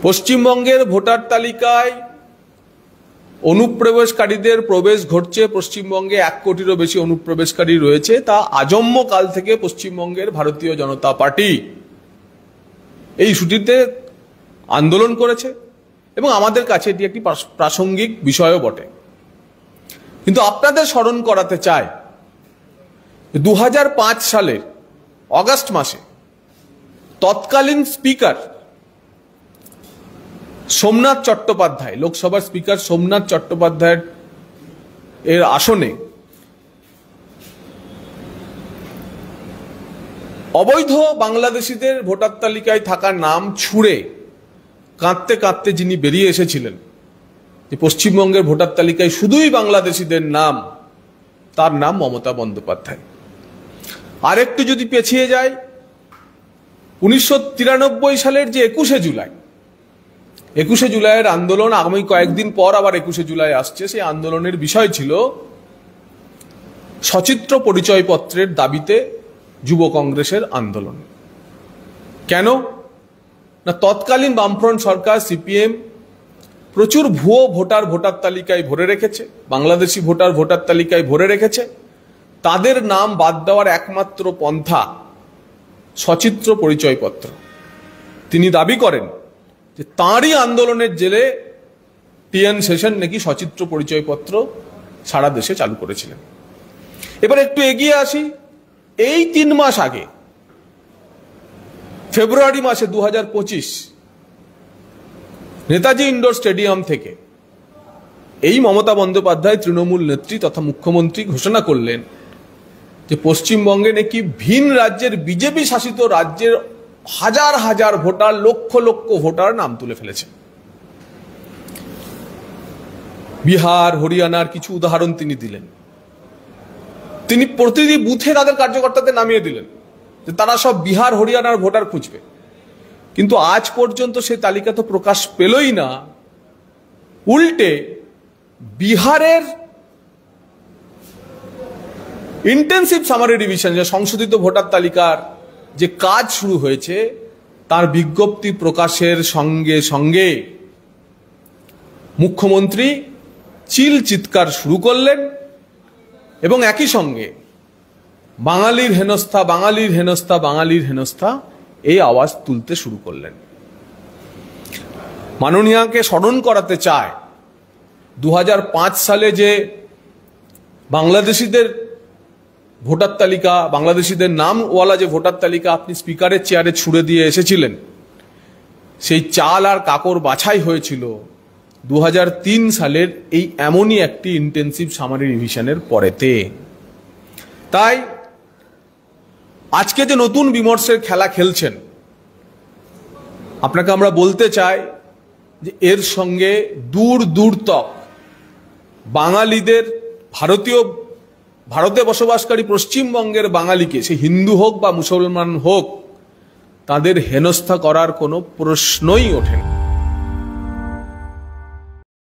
পশ্চিমবঙ্গের ভোটার তালিকায় অনুপ্রবেশকারীদের প্রবেশ ঘটছে। পশ্চিমবঙ্গে 1 কোটিরও বেশি অনুপ্রবেশকারী রয়েছে। তা আজন্ম কাল থেকে পশ্চিমবঙ্গের ভারতীয় জনতা পার্টি এই ইস্যুটিতে আন্দোলন করেছে এবং আমাদের কাছে এটি একটি প্রাসঙ্গিক বিষয়ও বটে। কিন্তু আপনাদের স্মরণ করাতে চাই 2005 সালের অগাস্ট মাসে তৎকালীন স্পিকার সোমনাথ চট্টোপাধ্যায়, লোকসভার স্পিকার সোমনাথ চট্টোপাধ্যায়ের এর আসনে অবৈধ বাংলাদেশিদের ভোটার তালিকায় থাকা নাম ছুঁড়ে কাঁদতে কাঁদতে যিনি বেরিয়ে এসেছিলেন যে পশ্চিমবঙ্গের ভোটার তালিকায় শুধুই বাংলাদেশিদের নাম, তার নাম মমতা বন্দ্যোপাধ্যায়। আরেকটু যদি পেছিয়ে যায় 1993 সালের যে 21শে জুলাইয়ের আন্দোলন, আগামী কয়েকদিন পর আবার 21শে জুলাই আসছে, সেই আন্দোলনের বিষয় ছিল সচিত্র পরিচয়পত্রের দাবিতে যুব কংগ্রেসের আন্দোলন। কেন না, তৎকালীন বামফ্রন্ট সরকার সিপিএম প্রচুর ভুয়ো ভোটার তালিকায় ভরে রেখেছে, বাংলাদেশি ভোটার তালিকায় ভরে রেখেছে। তাদের নাম বাদ দেওয়ার একমাত্র পন্থা সচিত্র পরিচয়পত্র। তিনি দাবি করেন যে তাঁরই আন্দোলনের জেলে টিএন সেশন নাকি সচিত্র পরিচয়পত্র সারা দেশে চালু করেছিলেন। এবার একটু এগিয়ে আসি, এই 3 মাস আগে ফেব্রুয়ারি মাসে 2025 নেতাজি ইন্ডোর স্টেডিয়াম থেকে এই মমতা বন্দ্যোপাধ্যায় তৃণমূল নেত্রী তথা মুখ্যমন্ত্রী ঘোষণা করলেন যে পশ্চিমবঙ্গে নাকি ভিন রাজ্যের বিজেপি শাসিত রাজ্যের হাজার হাজার ভোটার, লক্ষ লক্ষ ভোটার নাম তুলে ফেলেছে। বিহার, হরিয়ানার কিছু উদাহরণ তিনি দিলেন। তিনি প্রতিটি বুথে তাদের কার্যকর্তাদের নামিয়ে দিলেন যে তারা সব বিহার, হরিয়ানার ভোটার খুঁজবে। কিন্তু আজ পর্যন্ত সেই তালিকা তো প্রকাশ পেলই না। উল্টে বিহারের ইন্টেন্সিভ সামারি রিভিশন, যে সংশোধিত ভোটার তালিকার যে কাজ শুরু হয়েছে, তার বিজ্ঞপ্তি প্রকাশের সঙ্গে সঙ্গে মুখ্যমন্ত্রী চিৎকার শুরু করলেন এবং একই সঙ্গে বাঙালির হেনস্থা, বাঙালির হেনস্থা, বাঙালির হেনস্থা এই আওয়াজ তুলতে শুরু করলেন। মাননীয়াকে স্মরণ করাতে চায় 2005 সালে যে বাংলাদেশিদের ভোটার তালিকা, বাংলাদেশিদের নামওয়ালা যে ভোটার তালিকা আপনি স্পিকারের চেয়ারে ছুড়ে দিয়ে এসেছিলেন, সেই চাল আর কাকর বাছাই হয়েছিল 2003 সালের এই এমনই একটি ইন্টেন্সিভ সামারি রিভিশনের পরেতে। তাই আজকে যে নতুন বিমর্ষের খেলা খেলছেন, আপনাকে আমরা বলতে চাই যে এর সঙ্গে দূর দূর তক বাঙালিদের, ভারতে বসবাসকারী পশ্চিমবঙ্গের বাঙালিকে, সে হিন্দু হোক বা মুসলমান হোক, তাদের হেনস্থা করার কোনো প্রশ্নই ওঠে না।